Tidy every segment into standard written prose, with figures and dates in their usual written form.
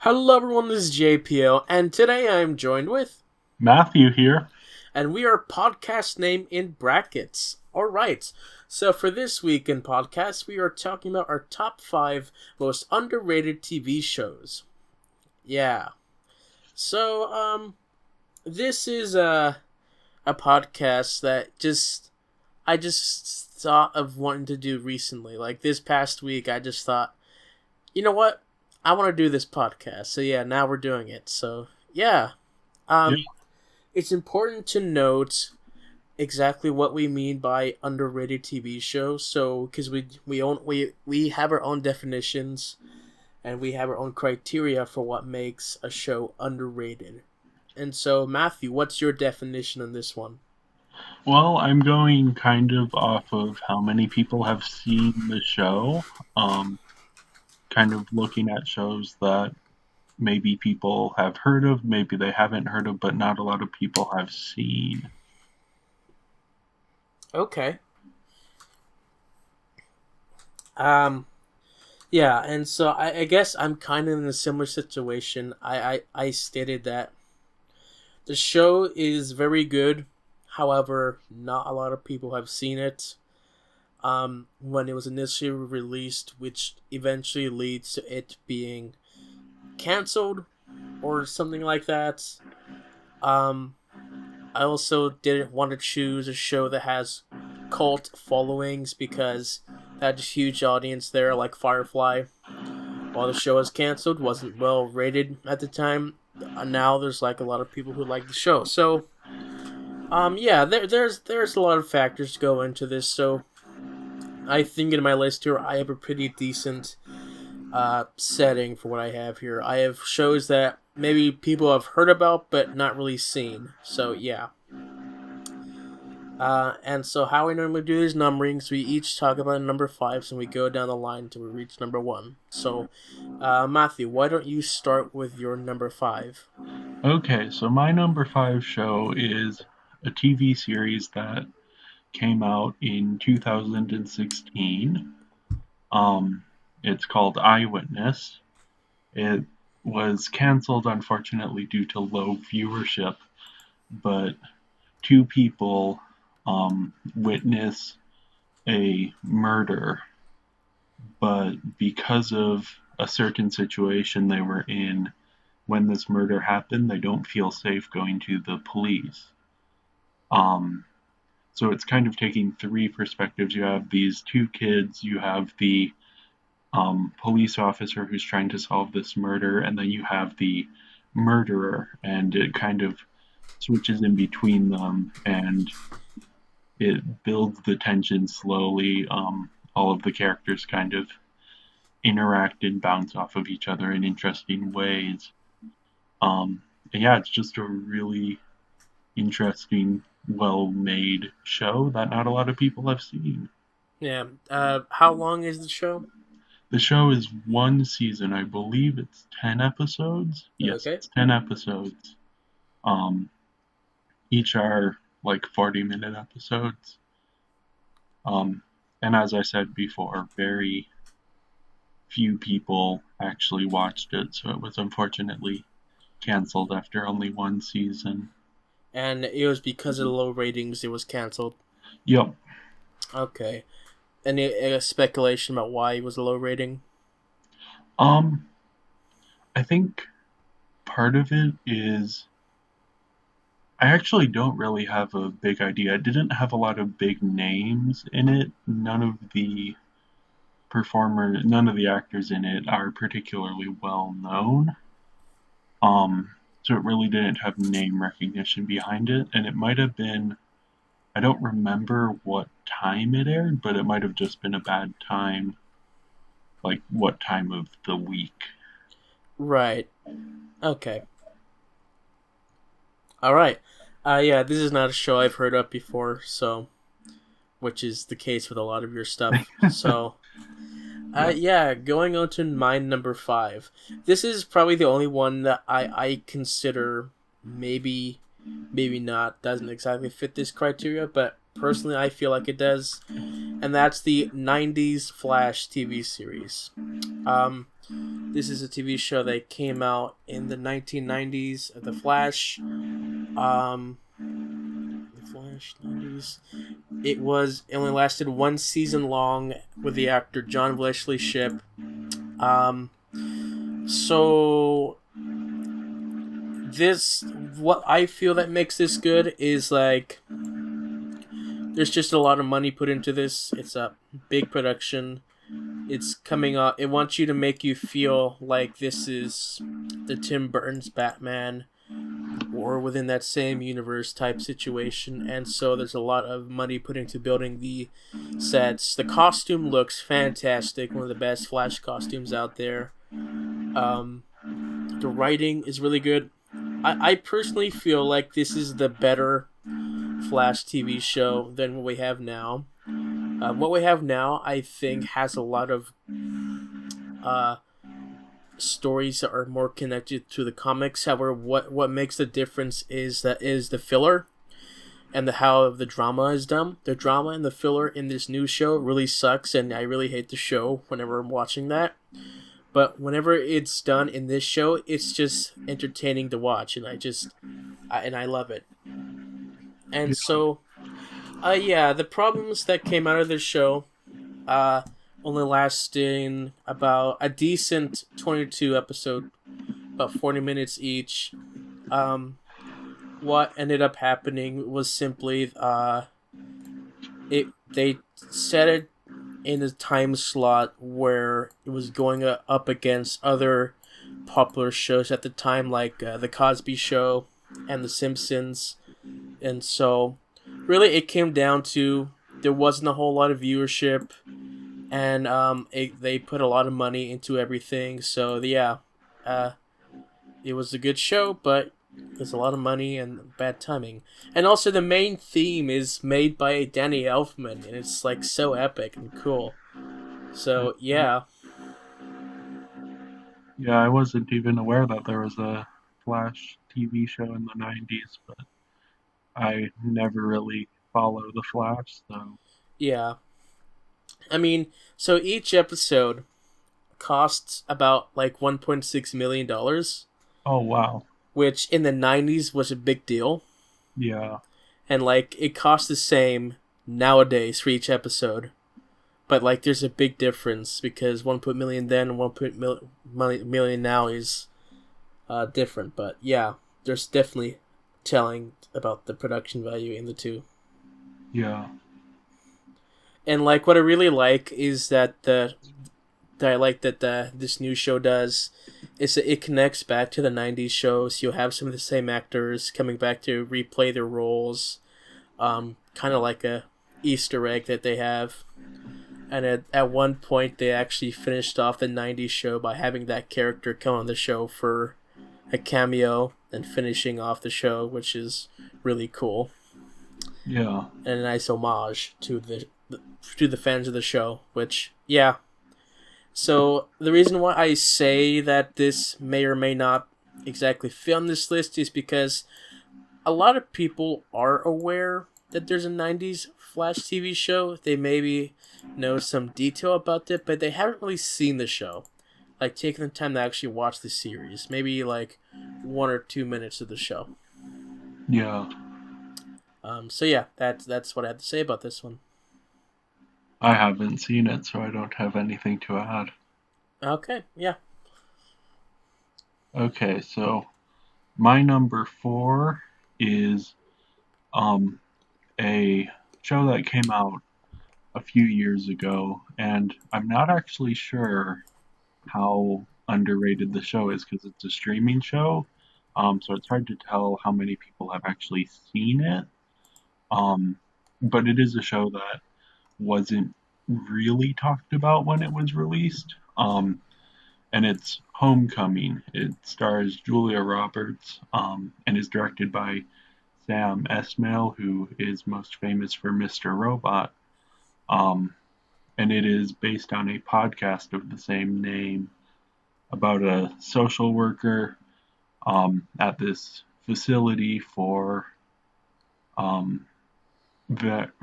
Hello everyone, this is JPO, and today I am joined with, Matthew here. and we are podcast name in brackets. Alright, so for this week in podcast, we are talking about our top 5 most underrated TV shows. Yeah. So, this is a podcast that I just thought of wanting to do recently. Like this past week, I just thought, you know what? I want to do this podcast. So yeah, now we're doing it. So yeah, Yeah, um, it's important to note exactly what we mean by underrated TV shows. So because we have our own definitions and we have our own criteria for what makes a show underrated. And so Matthew, what's your definition on this one? well, I'm going kind of off of how many people have seen the show. Um, Kind of looking at shows that maybe people have heard of, maybe they haven't heard of, but not a lot of people have seen. Okay. Um. Yeah, and so I guess I'm kind of in a similar situation. I stated that the show is very good. However, not a lot of people have seen it. When it was initially released, which eventually leads to it being canceled or something like that. Um, I also didn't want to choose a show that has cult followings because that had a huge audience there, like Firefly. While the show was canceled, wasn't well rated at the time. Now there's like a lot of people who like the show. So yeah, there's a lot of factors to go into this. So I think in my list here, I have a pretty decent setting for what I have here. I have shows that maybe people have heard about but not really seen. So yeah. And so how we normally do these numberings, we each talk about number 5, so we go down the line until we reach number 1. So, Matthew, why don't you start with your number 5? Okay, so my number five show is a TV series that came out in 2016. Um, it's called Eyewitness. It was canceled, unfortunately, due to low viewership, but two people witness a murder, but because of a certain situation they were in when this murder happened, they don't feel safe going to the police. Um, so it's kind of taking three perspectives. You have these two kids, you have the police officer who's trying to solve this murder, and then you have the murderer, and it kind of switches in between them, and it builds the tension slowly. All of the characters kind of interact and bounce off of each other in interesting ways. And yeah, it's just a really interesting, well made show that not a lot of people have seen. Yeah, how long is the show? The show is one season. I believe it's 10 episodes. Yes, Okay. it's 10 episodes. Um, each are like 40-minute episodes. And as I said before, very few people actually watched it, so it was unfortunately canceled after only one season. And it was because of the low ratings it was canceled. Yep. Okay. Any speculation about why it was a low rating? Um, I think part of it is I actually don't really have a big idea. It didn't have a lot of big names in it. None of the actors in it are particularly well known. So it really didn't have name recognition behind it, and it might have been, I don't remember what time it aired, but it might have just been a bad time, like what time of the week. Right. Okay. Alright. Yeah, this is not a show I've heard of before, so, which is the case with a lot of your stuff. So, Yeah. yeah, going on to my number 5. This is probably the only one that I consider maybe, maybe not, doesn't exactly fit this criteria, but personally I feel like it does. And that's the 90s Flash TV series. Um, This is a TV show that came out in the 1990s. The Flash. The Flash 90s. It only lasted one season long with the actor John Wesley Shipp. Um, so this what I feel that makes this good is like there's just a lot of money put into this. It's a big production. It's coming up. It wants you to make you feel like this is the Tim Burton's Batman or within that same universe type situation. And so there's a lot of money put into building the sets. The costume looks fantastic. One of the best Flash costumes out there. The writing is really good. I personally feel like this is the better Flash TV show than what we have now. What we have now, I think, has a lot of stories that are more connected to the comics. However, what makes the difference is the filler and how the drama is done. The drama and the filler in this new show really sucks, and I really hate the show whenever I'm watching that. But whenever it's done in this show, it's just entertaining to watch, and I love it. And so, yeah, the problems that came out of this show, only lasting about a decent 22 episode, about 40 minutes each. What ended up happening was simply they set it in a time slot where it was going up against other popular shows at the time, like The Cosby Show and The Simpsons. And so, really, it came down to there wasn't a whole lot of viewership, and they put a lot of money into everything. So, yeah, it was a good show, but there's a lot of money and bad timing. And also, the main theme is made by Danny Elfman, and it's like so epic and cool. So, yeah. Yeah, I wasn't even aware that there was a Flash TV show in the 90s, but I never really follow the Flash, so. Yeah. I mean, so each episode costs about like $1.6 million, Oh, wow. which in the 90s was a big deal. Yeah. And like it costs the same nowadays for each episode. But like there's a big difference because 1 million then and 1 million now is different. But yeah, there's definitely telling about the production value in the two. Yeah. And like what I really like is that this new show does is that it connects back to the 90s shows. You'll have some of the same actors coming back to replay their roles, kind of like a Easter egg that they have. And at one point they actually finished off the 90s show by having that character come on the show for a cameo and finishing off the show, which is really cool. Yeah. And a nice homage to the fans of the show, which, yeah. So, the reason why I say that this may or may not exactly fit on this list is because a lot of people are aware that there's a 90s Flash TV show. They maybe know some detail about it, but they haven't really seen the show. Like, taking the time to actually watch the series. Maybe, like, 1 or 2 minutes of the show. Yeah. So, yeah, that's what I have to say about this one. I haven't seen it, so I don't have anything to add. Okay, yeah. Okay, so my number 4 is a show that came out a few years ago, and I'm not actually sure how underrated the show is because it's a streaming show. So it's hard to tell how many people have actually seen it. But it is a show that wasn't really talked about when it was released. And it's Homecoming. It stars Julia Roberts, and is directed by Sam Esmail, who is most famous for Mr. Robot. And it is based on a podcast of the same name about a social worker at this facility um,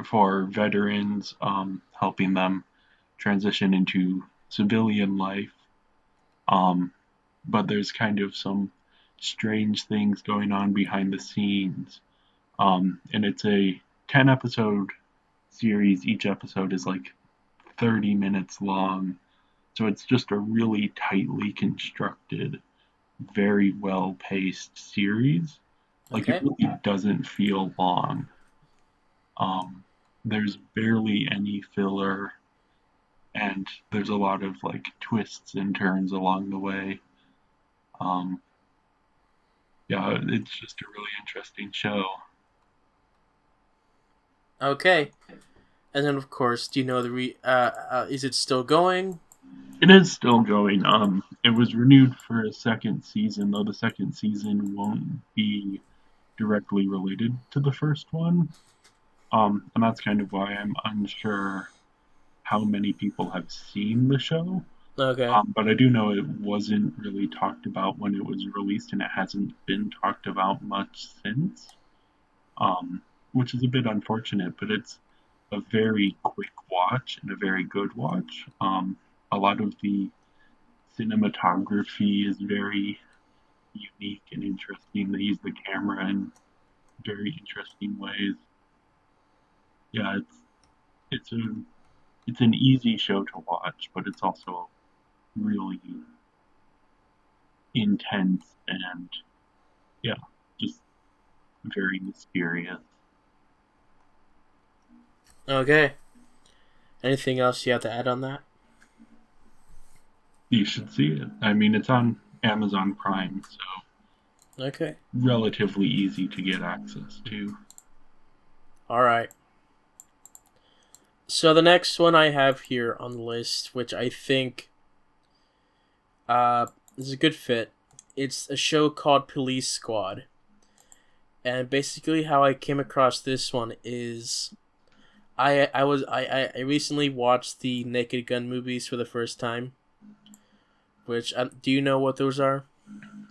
for veterans, helping them transition into civilian life. Um, but there's kind of some strange things going on behind the scenes. And it's a 10 episode series. Each episode is like 30 minutes long. So it's just a really tightly constructed, very well paced series. Like it Okay. really doesn't feel long. Um, there's barely any filler, and there's a lot of like twists and turns along the way. Um, yeah, it's just a really interesting show. Okay. And then, of course, do you know is it still going? It is still going. It was renewed for a second season, though the second season won't be directly related to the first one. And that's kind of why I'm unsure how many people have seen the show. Okay. But I do know it wasn't really talked about when it was released, and it hasn't been talked about much since, which is a bit unfortunate, but it's a very quick watch and a very good watch. A lot of the cinematography is very unique and interesting. They use the camera in very interesting ways. Yeah, it's a it's an easy show to watch, but it's also really intense and yeah, just very mysterious. Okay. Anything else you have to add on that? You should see it. I mean, it's on Amazon Prime, so Okay. relatively easy to get access to. All right. So the next one I have here on the list, which I think is a good fit, it's a show called Police Squad. And basically, how I came across this one is I recently watched the Naked Gun movies for the first time. Which do you know what those are?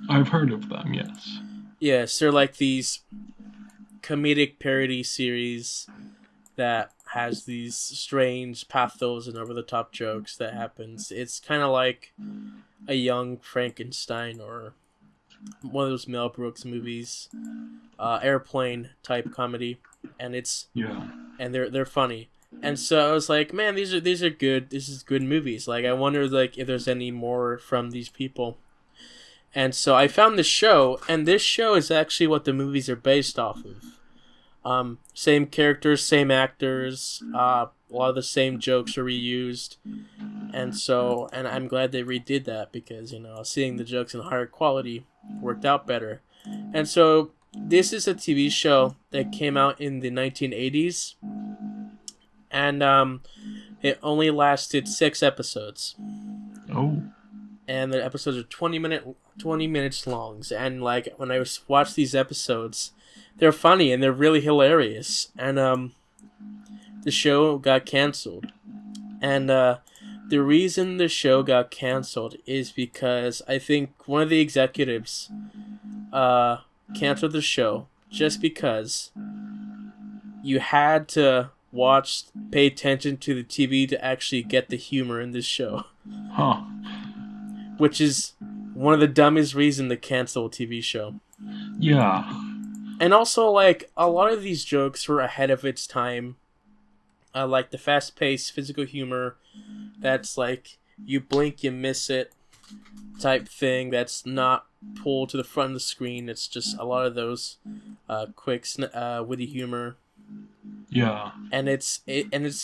I've heard of them, yes. Yes, they're like these comedic parody series that has these strange pathos and over the top jokes that happens. It's kind of like a young Frankenstein or one of those Mel Brooks movies, airplane type comedy, and Yeah. they're funny. And so I was like, man, these are good. This is good movies. Like I wonder like if there's any more from these people. And so I found this show, and this show is actually what the movies are based off of. Same characters, same actors. A lot of the same jokes are reused, and I'm glad they redid that because seeing the jokes in higher quality worked out better. And so this is a TV show that came out in the 1980s, and it only lasted 6 episodes, Oh, and the episodes are 20 minutes long. And like when I watch these episodes, they're funny and they're really hilarious. And the show got canceled. And the reason the show got canceled is because I think one of the executives canceled the show just because you had to pay attention to the TV to actually get the humor in this show, huh. which is one of the dumbest reasons to cancel a TV show. Yeah. And also, like, a lot of these jokes were ahead of its time. Like the fast-paced physical humor that's like, you blink, you miss it type thing that's not pulled to the front of the screen. It's just a lot of those quick, witty humor. Yeah. And it's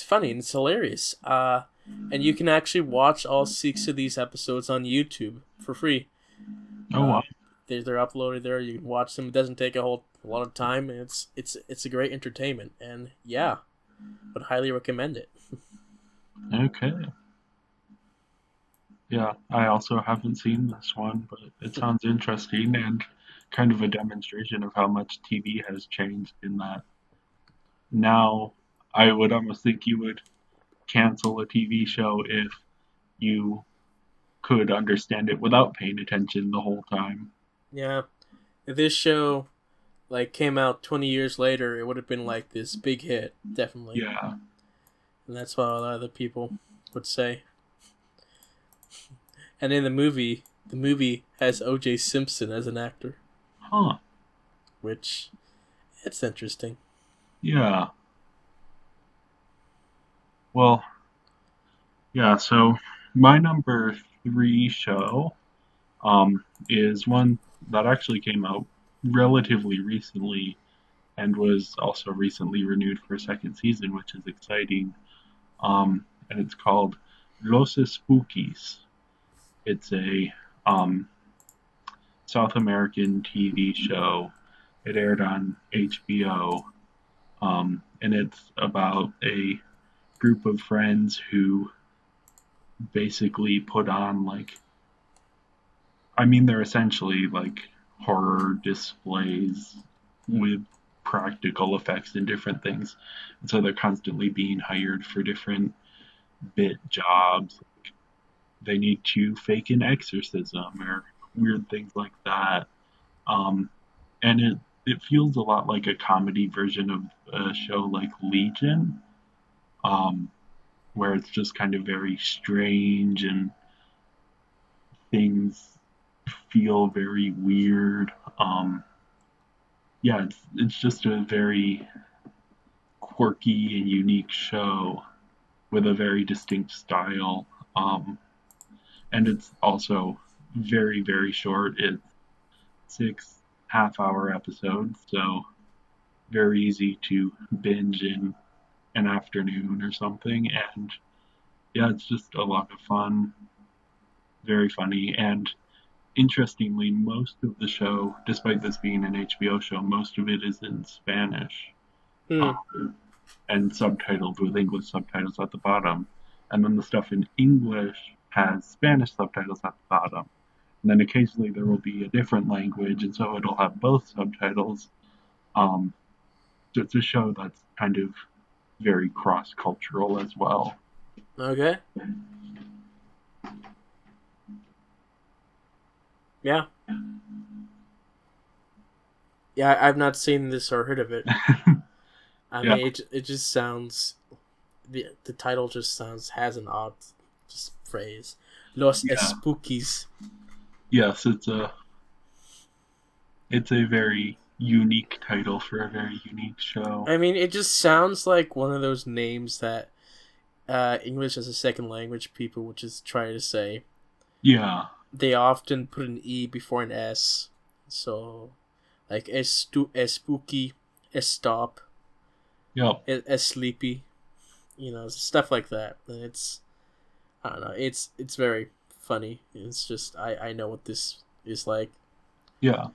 funny and it's hilarious. And you can actually watch all 6 of these episodes on YouTube for free. Oh, wow. They're uploaded there. You can watch them. It doesn't take a lot of time, and it's a great entertainment. And yeah, would highly recommend it. Okay. Yeah, I also haven't seen this one, but it sounds interesting and kind of a demonstration of how much TV has changed in that now I would almost think you would cancel a TV show if you could understand it without paying attention the whole time. Yeah, if this show like came out 20 years later, it would have been like this big hit, definitely. Yeah. And that's what a lot of the people would say. And in the movie has O.J. Simpson as an actor, Huh. which it's interesting. Yeah. Well, yeah, so my number 3 show is one that actually came out relatively recently and was also recently renewed for a second season, which is exciting. And it's called Los Spookies. It's a um, South American TV show. It aired on HBO, and it's about a group of friends who basically put on like, I mean, they're essentially like horror displays with practical effects and different things. And so they're constantly being hired for different bit jobs. They need to fake an exorcism or weird things like that. Um, and it feels a lot like a comedy version of a show like Legion, um, where it's just kind of very strange and things feel very weird. Yeah, it's just a very quirky and unique show with a very distinct style. And it's also very short. It's 6 half-hour episodes, so very easy to binge in an afternoon or something. And yeah, it's just a lot of fun, very funny, and interestingly, most of the show, despite this being an HBO show, most of it is in Spanish, Hmm. and subtitled with English subtitles at the bottom. And then the stuff in English has Spanish subtitles at the bottom. And then occasionally there will be a different language, and so it'll have both subtitles. Um, so it's a show that's kind of very cross cultural as well. Okay. Yeah. Yeah, I've not seen this or heard of it. I Yeah, mean, it just sounds the title just sounds has an odd just phrase. Los yeah, Espookies. yes, it's a very unique title for a very unique show. I mean, it just sounds like one of those names that English as a second language people would just try to say. Yeah, They often put an E before an S. So, like, spooky, stop, yep, sleepy, stuff like that. And I don't know, it's very funny. It's just, I know what this is like yeah,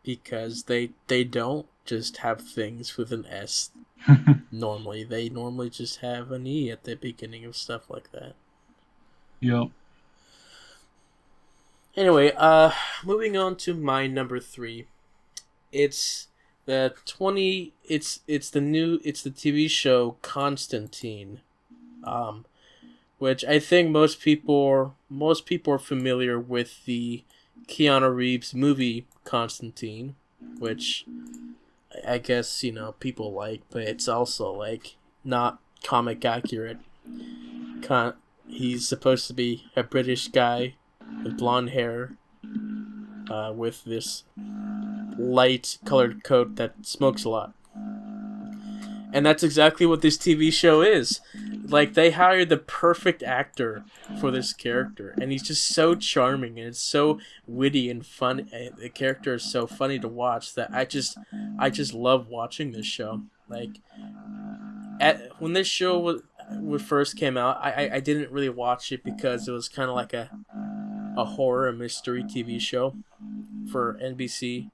because they don't just have things with an S normally. They normally just have an E at the beginning of stuff like that. yep. Anyway, moving on to my number 3. It's it's the TV show Constantine, which I think most people are familiar with the Keanu Reeves movie Constantine, which I guess people like, but it's also like not comic accurate. He's supposed to be a British guy with blonde hair, with this light colored coat that smokes a lot. And that's exactly what this TV show is. Like, they hired the perfect actor for this character, and he's just so charming, and it's so witty and fun. The character is so funny to watch that I just love watching this show. Like, when this show first came out, I didn't really watch it because it was kind of like a horror mystery TV show for NBC.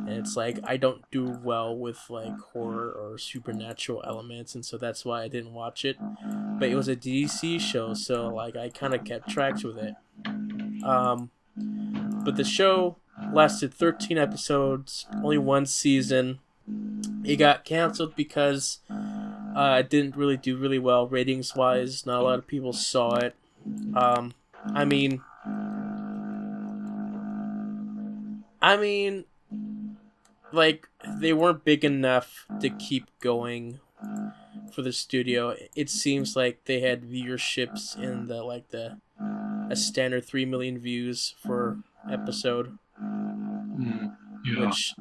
And it's like I don't do well with like horror or supernatural elements, and so that's why I didn't watch it. But it was a DC show, so like I kind of kept tracks with it. But the show lasted 13 episodes, only one season. It got canceled because it didn't really do really well ratings wise. Not a lot of people saw it. I mean, I mean, like they weren't big enough to keep going for the studio. It seems like they had viewerships in the a standard 3 million views for episode, Mm, yeah, which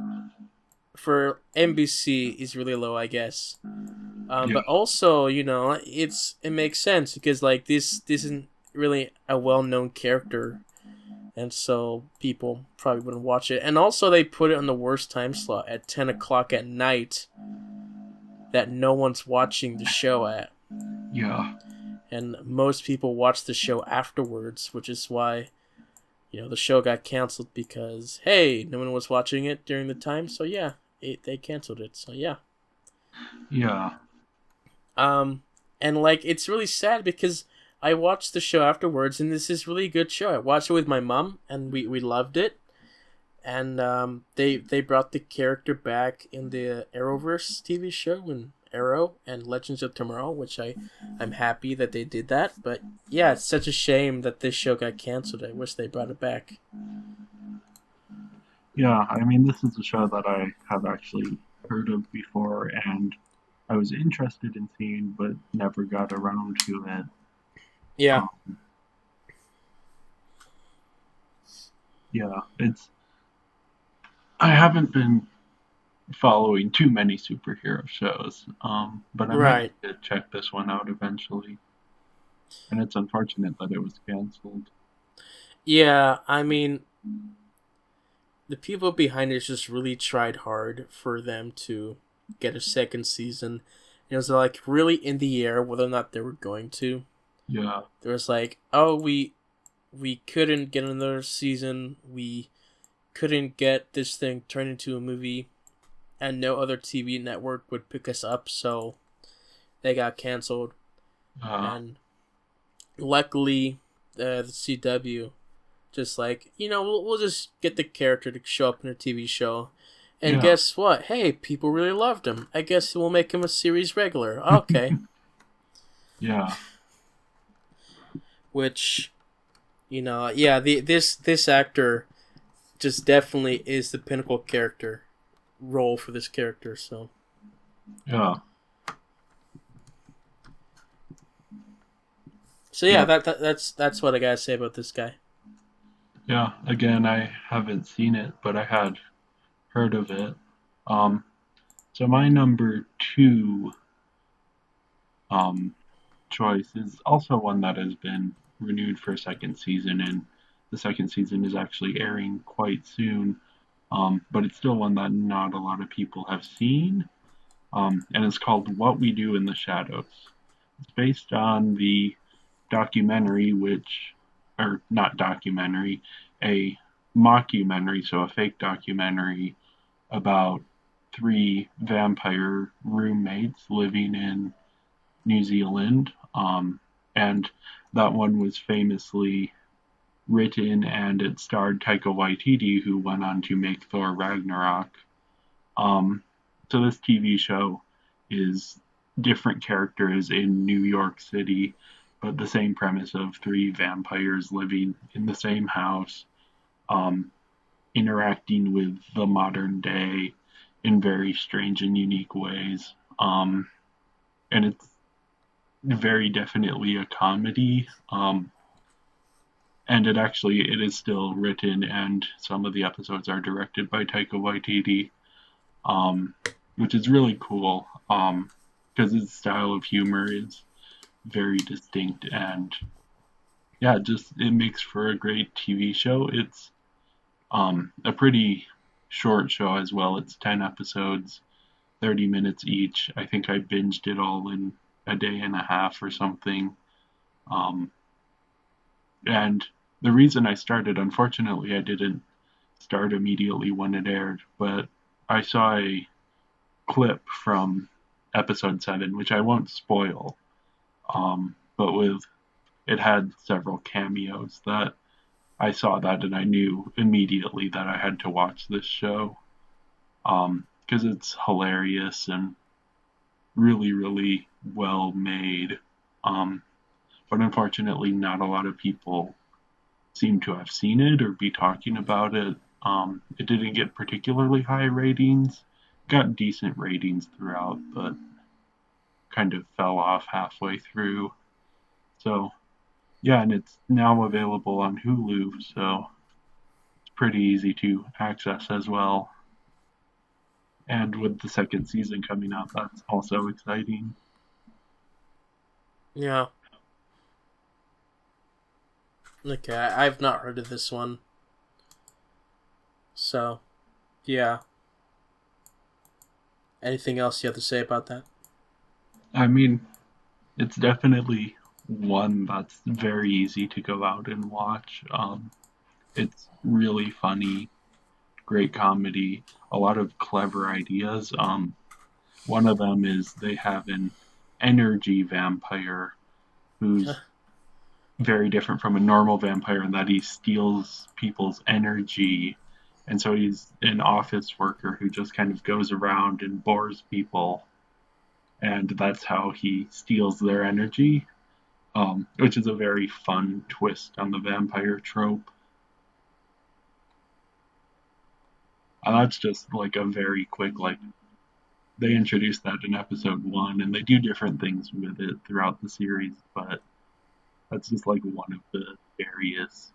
for NBC is really low, I guess. yeah, But also, it makes sense because like this isn't really a well known character, and so people probably wouldn't watch it. And also, they put it on the worst time slot at 10 o'clock at night that no one's watching the show at, yeah, and most people watch the show afterwards, which is why the show got canceled because hey, no one was watching it during the time, so yeah, they canceled it. So yeah. yeah, Um, and like it's really sad because I watched the show afterwards, and this is really good show. I watched it with my mom, and we loved it. And they brought the character back in the Arrowverse TV show in Arrow and Legends of Tomorrow, which I'm happy that they did that. But yeah, it's such a shame that this show got canceled. I wish they brought it back. yeah. I mean, this is a show that I have actually heard of before, and I was interested in seeing, but never got around to it. Yeah, Um, yeah, it's. I haven't been following too many superhero shows, but I might right. need to check this one out eventually. And it's unfortunate that it was canceled. Yeah, I mean, the people behind it just really tried hard for them to get a second season. It was like really in the air whether or not they were going to. Yeah, There was like, oh, we couldn't get another season. We couldn't get this thing turned into a movie, and no other TV network would pick us up, so they got canceled. uh, And luckily, the CW just like we'll just get the character to show up in a TV show. And yeah, guess what? Hey, people really loved him. I guess we'll make him a series regular. Okay. yeah, Which, yeah, this actor just definitely is the pinnacle character role for this character. yeah, So yeah, yeah, that's what I gotta say about this guy. yeah. Again, I haven't seen it, but I had heard of it. Um, so my number two um, choice is also one that has been renewed for a second season, and the second season is actually airing quite soon. But it's still one that not a lot of people have seen, and it's called What We Do in the Shadows. It's based on the documentary, or not documentary, a mockumentary, so a fake documentary about three vampire roommates living in New Zealand. And that one was famously written and it starred Taika Waititi, who went on to make Thor Ragnarok. So this TV show is different characters in New York City, but the same premise of three vampires living in the same house, um, interacting with the modern day in very strange and unique ways. And it's very definitely a comedy. And it is still written, and some of the episodes are directed by Taika Waititi, um, which is really cool. Because his style of humor is very distinct, and yeah, just it makes for a great TV show. It's a pretty short show as well. It's 10 episodes, 30 minutes each. I think I binged it all in a day and a half or something. Um, and the reason I started, unfortunately, I didn't start immediately when it aired, but I saw a clip from episode 7, which I won't spoil. But it had several cameos that I saw that and I knew immediately that I had to watch this show. Because it's hilarious and really, really well made. Um, but unfortunately, not a lot of people seem to have seen it or be talking about it. It didn't get particularly high ratings, got decent ratings throughout, but kind of fell off halfway through. So Yeah, and it's now available on Hulu, so it's pretty easy to access as well. And with the second season coming out, that's also exciting. Yeah. Okay, I've not heard of this one. So, yeah. Anything else you have to say about that? I mean, it's definitely one that's very easy to go out and watch. It's really funny, great comedy, a lot of clever ideas. One of them is they have an energy vampire who's very different from a normal vampire in that he steals people's energy. And so he's an office worker who just kind of goes around and bores people. And that's how he steals their energy, which is a very fun twist on the vampire trope. And that's just like a very quick, like, they introduced that in episode one, and they do different things with it throughout the series, but that's just like one of the various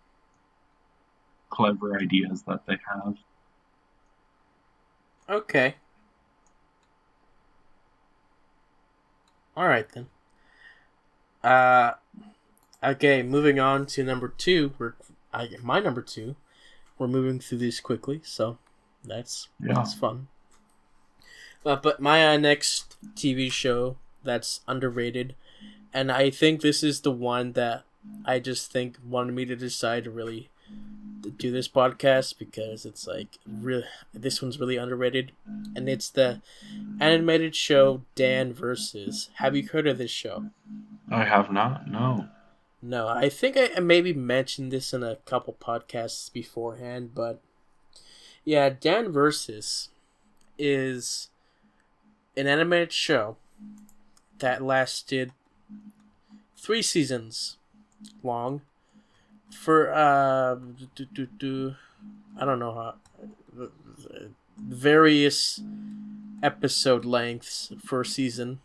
clever ideas that they have. Okay. Alright then. Uh, okay, moving on to number two. My number two. We're moving through these quickly, so that's fun. But my next TV show that's underrated, and I think this is the one that I just think wanted me to decide to really do this podcast because it's like really this one's really underrated, and it's the animated show Dan Versus. Have you heard of this show? I have not, no. No, I think I maybe mentioned this in a couple podcasts beforehand, but yeah, Dan Versus is an animated show that lasted 3 seasons long for I don't know how various episode lengths for a season,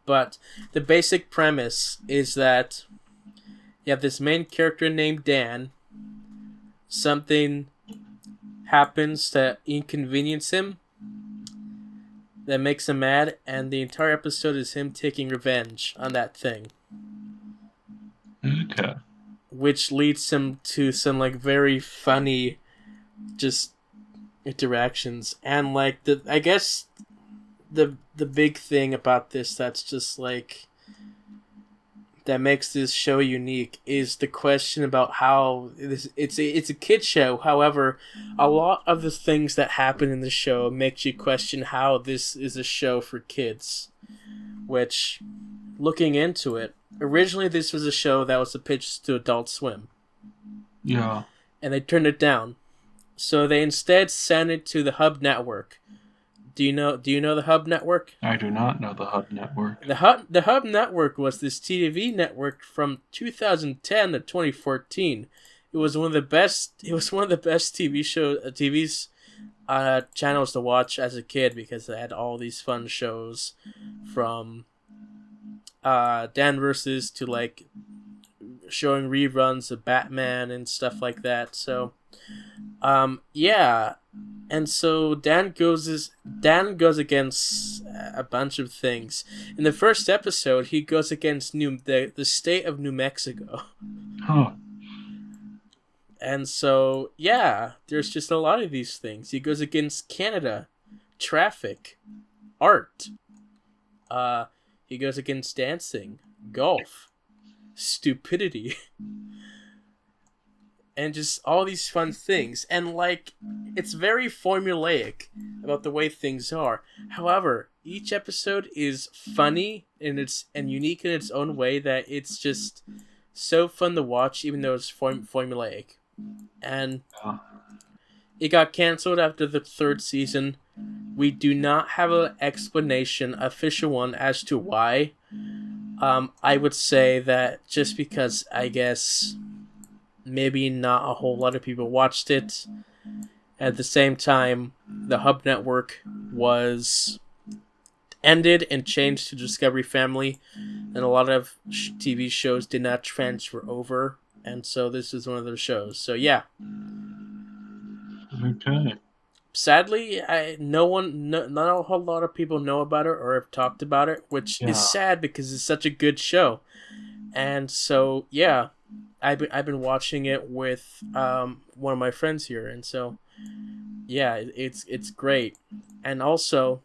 but the basic premise is that you have this main character named Dan. Something happens to inconvenience him that makes him mad, and the entire episode is him taking revenge on that thing. Okay. Which leads him to some like very funny just interactions. And like I guess the big thing about this that's just like that makes this show unique is the question about how it's a kid show. However, a lot of the things that happen in the show makes you question how this is a show for kids. Which, looking into it, originally this was a show that was a pitch to Adult Swim. Yeah. And they turned it down. So they instead sent it to the Hub Network. Do you know the Hub Network? I do not know the Hub Network. The Hub Network was this TV network from 2010 to 2014. It was one of the best TV's channels to watch as a kid because it had all these fun shows from Dan Versus to like showing reruns of Batman and stuff like that. So yeah. And so Dan goes against a bunch of things. In the first episode, he goes against the state of New Mexico. Huh. And so, yeah, there's just a lot of these things. He goes against Canada, traffic, art. He goes against dancing, golf, stupidity. And just all these fun things. And, like, it's very formulaic about the way things are. However, each episode is funny and unique in its own way that it's just so fun to watch, even though it's formulaic. And it got canceled after the third season. We do not have an explanation, official one, as to why. I would say that just because, I guess, maybe not a whole lot of people watched it. At the same time, the Hub Network was ended and changed to Discovery Family, and a lot of TV shows did not transfer over, and so this is one of those shows. So yeah, Okay. sadly, not a whole lot of people know about it or have talked about it, which is Yeah. sad because it's such a good show. And so yeah, I've been watching it with one of my friends here, and so yeah, it's great. And also,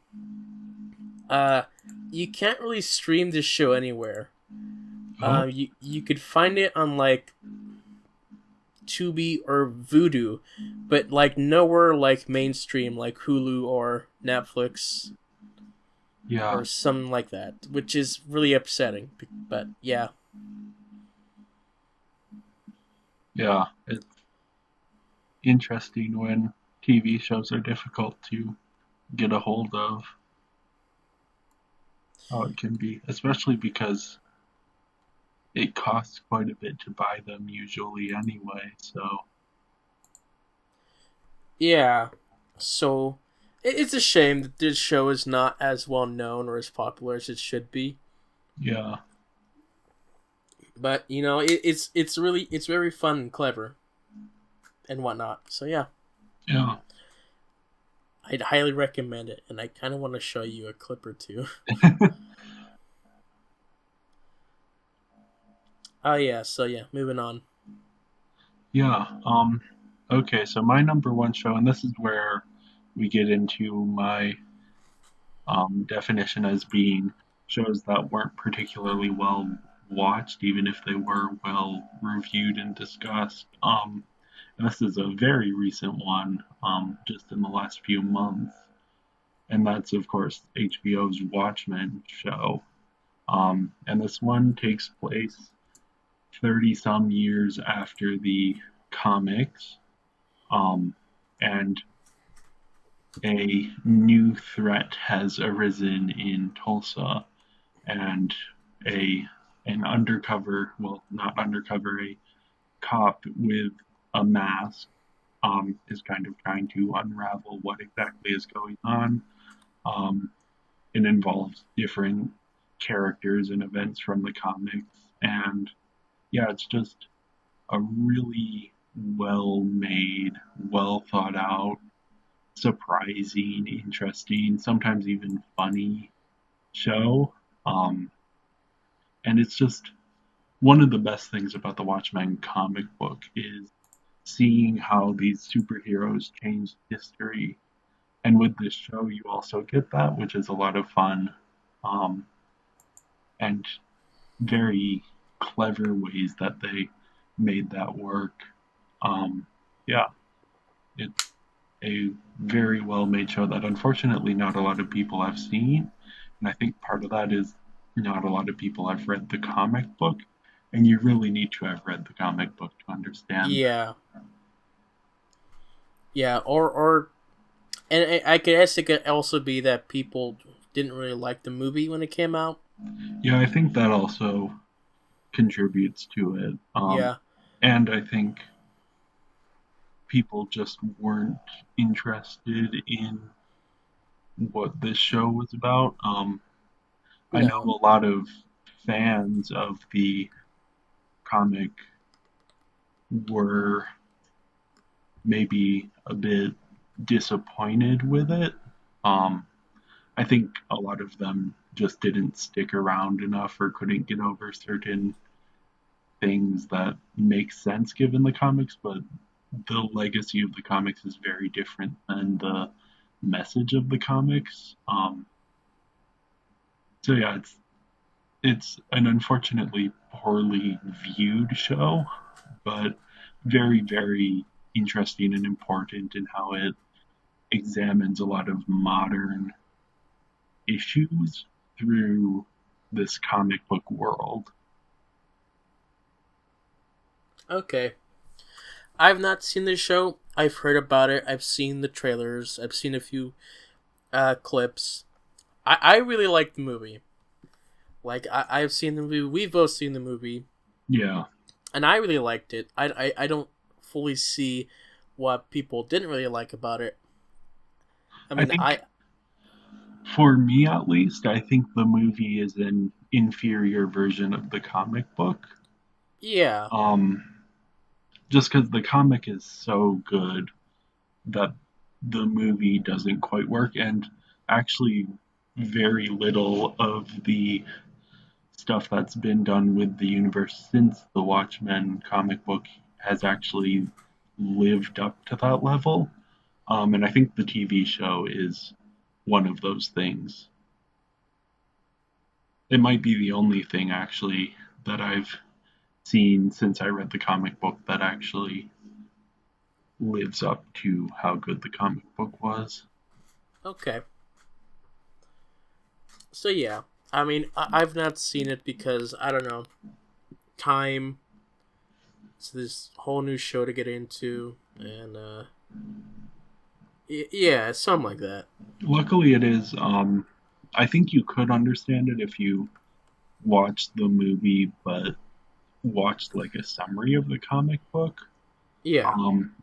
uh, you can't really stream this show anywhere. Oh, You could find it on like Tubi or Vudu, but like nowhere like mainstream like Hulu or Netflix yeah. or something like that, which is really upsetting. But yeah, Yeah. It's interesting when TV shows are difficult to get a hold of. How it can be, especially because it costs quite a bit to buy them usually anyway. So, yeah. So it's a shame that this show is not as well known or as popular as it should be. yeah. But you know, it's very fun and clever and whatnot. So yeah, Yeah. I'd highly recommend it, and I kind of want to show you a clip or two. Oh yeah, so yeah, moving on. Yeah. Okay, so my number one show, and this is where we get into my definition as being shows that weren't particularly well watched, even if they were well reviewed and discussed. And this is a very recent one, just in the last few months, and that's of course HBO's Watchmen show. And this one takes place 30 some years after the comics, um, and a new threat has arisen in Tulsa, and a an undercover, well, not undercover, a cop with a mask is kind of trying to unravel what exactly is going on. Um, it involves different characters and events from the comics, and yeah, it's just a really well made, well thought out, surprising, interesting, sometimes even funny show. Um, and it's just one of the best things about the Watchmen comic book is seeing how these superheroes changed history. And with this show, you also get that, which is a lot of fun, um, and very clever ways that they made that work. Um, yeah, it's a very well made show that unfortunately not a lot of people have seen. And I think part of that is not a lot of people have read the comic book. And you really need to have read the comic book to understand that. Yeah, yeah, or and I guess it could also be that people didn't really like the movie when it came out. Yeah, I think that also contributes to it. Yeah, And I think people just weren't interested in what this show was about. I know no, a lot of fans of the comic were maybe a bit disappointed with it. Um, I think a lot of them just didn't stick around enough or couldn't get over certain things that make sense given the comics, but the legacy of the comics is very different than the message of the comics. So yeah, it's an unfortunately poorly viewed show, but very, very interesting and important in how it examines a lot of modern issues through this comic book world. okay. I've not seen this show. I've heard about it. I've seen the trailers. I've seen a few clips. I really like the movie. Like I've seen the movie. We've both seen the movie, Yeah, and I really liked it. I don't fully see what people didn't really like about it. I I mean, think For me, at least, I think the movie is an inferior version of the comic book. Yeah. Um, just because the comic is so good that the movie doesn't quite work, and actually, very little of the stuff that's been done with the universe since the Watchmen comic book has actually lived up to that level. And I think the TV show is one of those things. It might be the only thing actually that I've seen since I read the comic book that actually lives up to how good the comic book was. Okay. So yeah, I mean, I've not seen it because I don't know time. It's this whole new show to get into, and yeah, something like that. Luckily, it is. I think you could understand it if you watched the movie, but watched like a summary of the comic book. Yeah,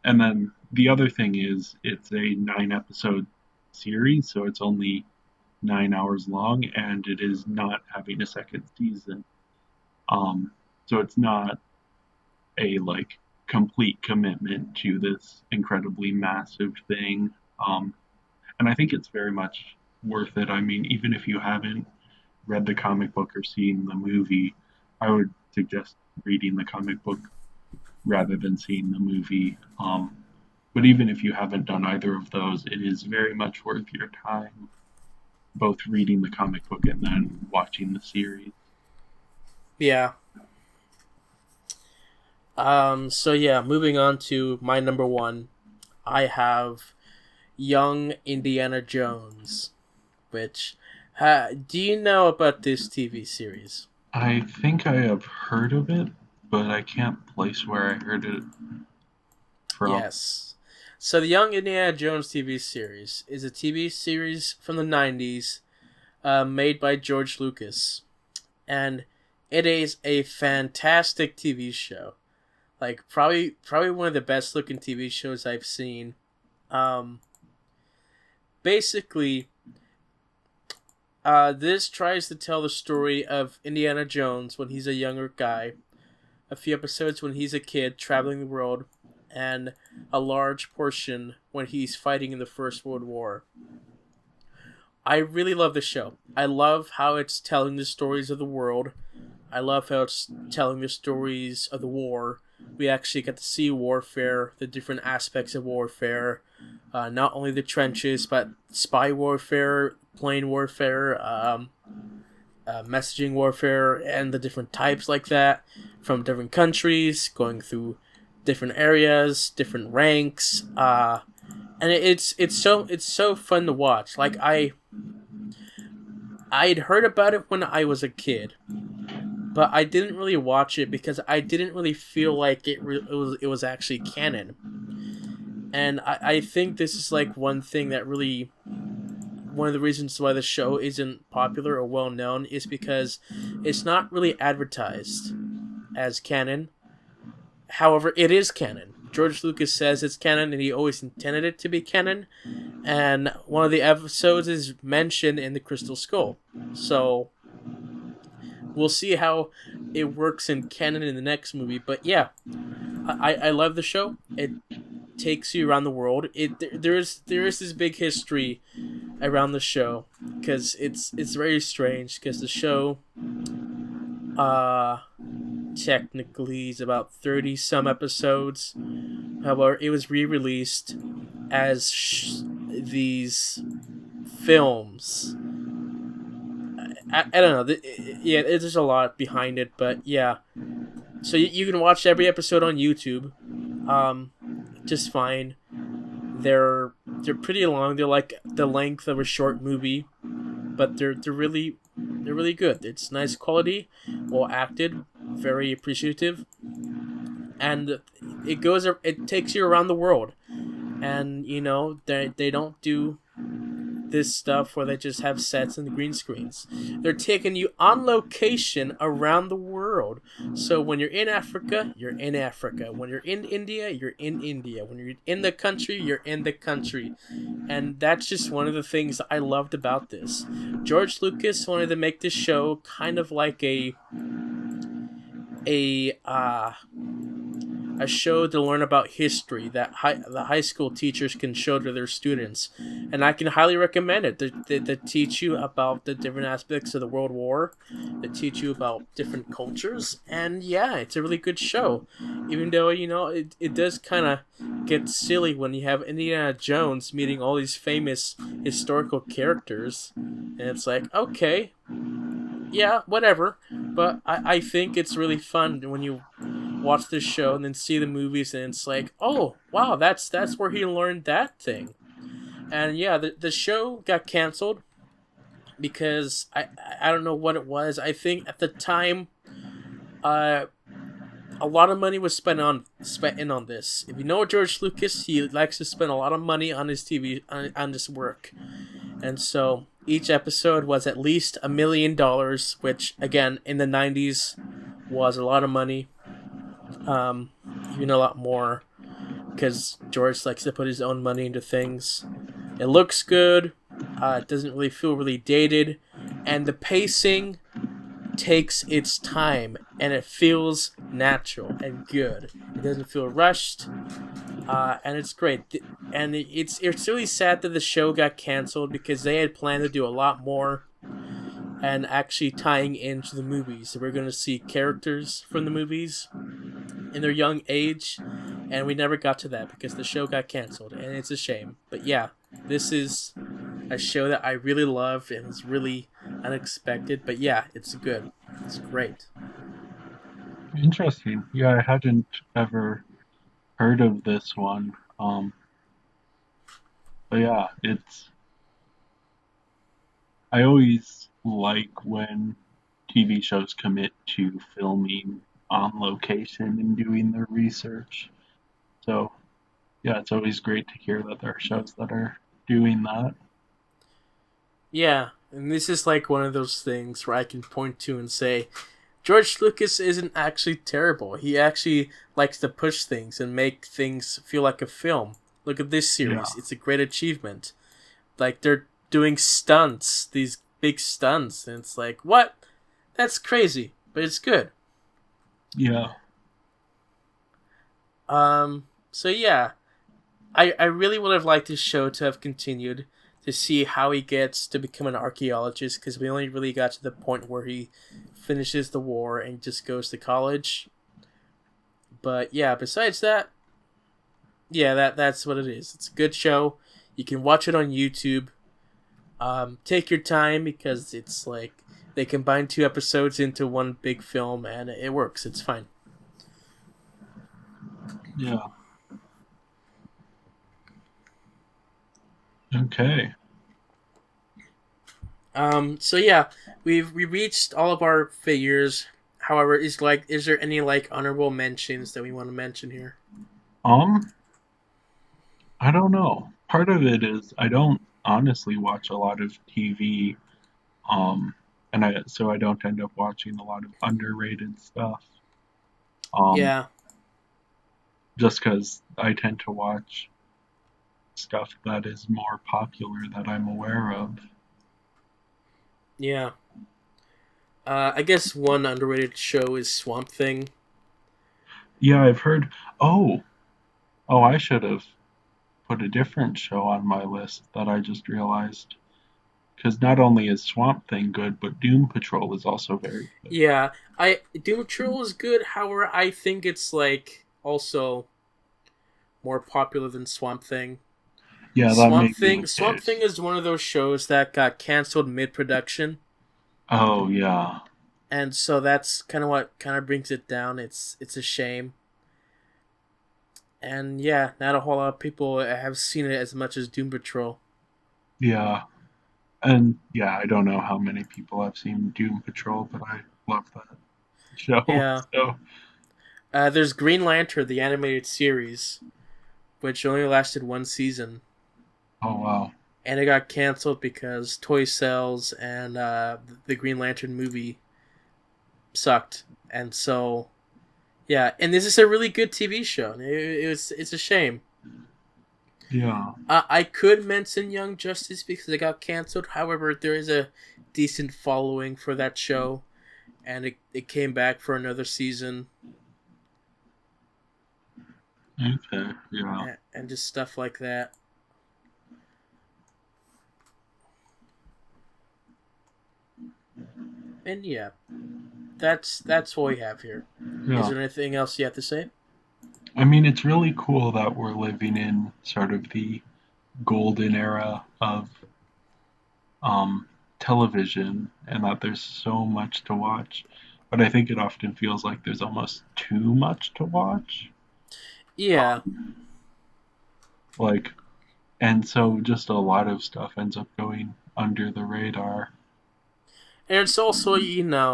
And then the other thing is, it's a 9 episode series, so it's only 9 hours long, and it is not having a second season. So it's not a like complete commitment to this incredibly massive thing. And I think it's very much worth it. I mean, even if you haven't read the comic book or seen the movie, I would suggest reading the comic book rather than seeing the movie. But even if you haven't done either of those, it is very much worth your time, both reading the comic book and then watching the series. yeah. So yeah, moving on to my number one, I have Young Indiana Jones, which do you know about this TV series? I think I have heard of it, but I can't place where I heard it from. Yes. So the Young Indiana Jones TV series is a TV series from the 90s made by George Lucas. And it is a fantastic TV show. Like probably one of the best looking TV shows I've seen. Um, Basically, this tries to tell the story of Indiana Jones when he's a younger guy, a few episodes when he's a kid traveling the world, and a large portion when he's fighting in the First World War. I really love the show. I love how it's telling the stories of the world. I love how it's telling the stories of the war. We actually get to see warfare, the different aspects of warfare, not only the trenches, but spy warfare, plane warfare, messaging warfare, and the different types like that from different countries, going through different areas, different ranks, and it's so fun to watch. Like I'd heard about it when I was a kid, but I didn't really watch it because I didn't really feel like it was actually canon. And I think this is like one thing that really one of the reasons why the show isn't popular or well known is because it's not really advertised as canon. However, it is canon. George Lucas says it's canon, and he always intended it to be canon. And one of the episodes is mentioned in the Crystal Skull. So we'll see how it works in canon in the next movie. But yeah, I love the show. It takes you around the world. There is this big history around the show because it's very strange because the show uh technically is about 30 some episodes. However, it was re-released as these films. I don't know. Yeah, there's a lot behind it, but yeah. So you can watch every episode on YouTube, just fine. They're pretty long. They're like the length of a short movie, but they're really good. It's nice quality, well acted, very appreciative, and it takes you around the world, and they don't do this stuff where they just have sets and green screens. They're taking you on location around the world. So when you're in Africa, you're in Africa. When you're in India, you're in India. When you're in the country, you're in the country. And that's just one of the things I loved about this. George Lucas wanted to make this show kind of like a a show to learn about history that the high school teachers can show to their students, and I can highly recommend it. They teach you about the different aspects of the World War. They teach you about different cultures, and yeah, it's a really good show. Even though it does kind of get silly when you have Indiana Jones meeting all these famous historical characters, and it's like, okay, yeah, whatever. But I think it's really fun when you watch this show and then see the movies, and it's like, oh wow, that's where he learned that thing. And yeah, the show got canceled because I don't know what it was. I think at the time, a lot of money was spent in on this. If you know George Lucas, he likes to spend a lot of money on his TV on this work, and so each episode was at least $1 million, which again in the '90s was a lot of money. Even a lot more, because George likes to put his own money into things. It looks good. It doesn't really feel really dated, and the pacing takes its time, and it feels natural and good. It doesn't feel rushed, and it's great. And it's really sad that the show got canceled because they had planned to do a lot more, and actually tying into the movies. We're going to see characters from the movies in their young age, and we never got to that because the show got canceled, and it's a shame. But yeah, this is a show that I really loved, and it's really unexpected. But yeah, it's good. It's great. Interesting. Yeah, I hadn't ever heard of this one. But yeah, it's I always like when TV shows commit to filming on location and doing their research. So yeah, it's always great to hear that there are shows that are doing that. Yeah, and this is like one of those things where I can point to and say, George Lucas isn't actually terrible. He actually likes to push things and make things feel like a film. Look at this Yeah, series. It's a great achievement. Like, they're doing stunts, these big stunts, and it's like, what? That's crazy, but it's good. yeah, So yeah, I really would have liked this show to have continued to see how he gets to become an archaeologist, because we only really got to the point where he finishes the war and just goes to college. But yeah, besides that, yeah, that's what it is. It's a good show. You can watch it on YouTube. Take your time because it's like they combine two episodes into one big film, and it works. It's fine. yeah. Okay. So yeah, we reached all of our figures. However, is there any like honorable mentions that we want to mention here? Um, I don't know. Part of it is I don't honestly watch a lot of TV. Um, and I don't end up watching a lot of underrated stuff. Um, Yeah, just because I tend to watch stuff that is more popular that I'm aware of. yeah. I guess one underrated show is Swamp Thing. Yeah, I've heard. Oh, oh, I should have put a different show on my list that I just realized. Because not only is Swamp Thing good, but Doom Patrol is also very good. Yeah, I Doom Patrol is good. However, I think it's like also more popular than Swamp Thing. Yeah, that may be the Swamp Thing case. is one of those shows that got canceled mid production, Oh, yeah. and so that's kind of what kind of brings it down. It's a shame, and yeah, not a whole lot of people have seen it as much as Doom Patrol. Yeah. And yeah, I don't know how many people have seen Doom Patrol, but I love that show. Yeah, So, there's Green Lantern, the animated series, which only lasted one season. oh wow. and it got canceled because toy sales and the Green Lantern movie sucked. And so, yeah, and this is a really good TV show. It's a shame. Yeah. I could mention Young Justice because it got canceled. However, there is a decent following for that show, and it came back for another season. Okay. Yeah. And just stuff like that. And yeah, that's what we have here. Is Yeah. there anything else you have to say? I mean, it's really cool that we're living in sort of the golden era of um, television and that there's so much to watch. But I think it often feels like there's almost too much to watch. Yeah, Like, and so just a lot of stuff ends up going under the radar. and it's also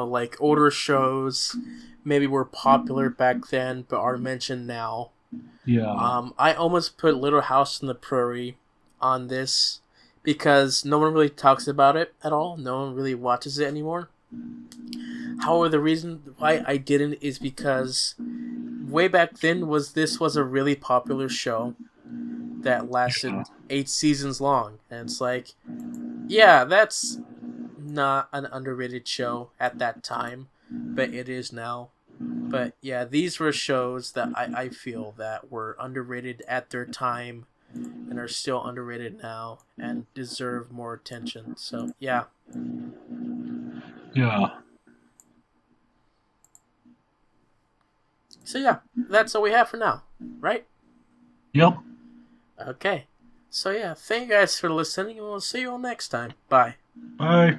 like older shows maybe were popular back then but are mentioned now. Yeah. I almost put Little House on the Prairie on this because no one really talks about it at all. No one really watches it anymore. However, the reason why I didn't is because way back then this was a really popular show that lasted Yeah. 8 seasons long, and it's like, yeah, that's not an underrated show at that time, but it is now. But yeah, these were shows that I feel that were underrated at their time and are still underrated now and deserve more attention. So yeah. Yeah. So yeah, that's all we have for now, right? Yep. Okay. So yeah, thank you guys for listening, and we'll see you all next time. Bye. Bye.